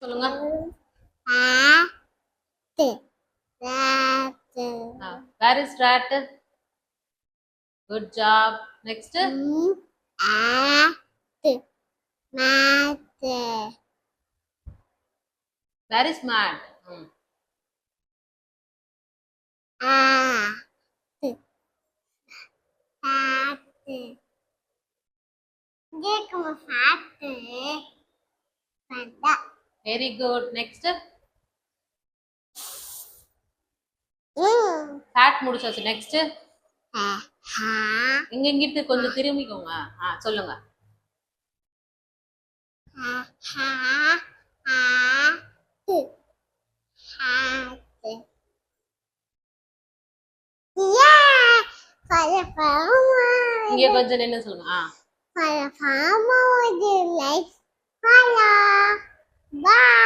சொல்லுங்க. Where is rat? Good job. Next. Where is mat? Very good. Next. Fat முடிச்சாச்சு. Next. இங்கிட்டு கொஞ்சம் திரும்பிக்கோங்க. சொல்லுங்க. இங்க கொஞ்சம் நின்னு சொல்லுங்க. Bye.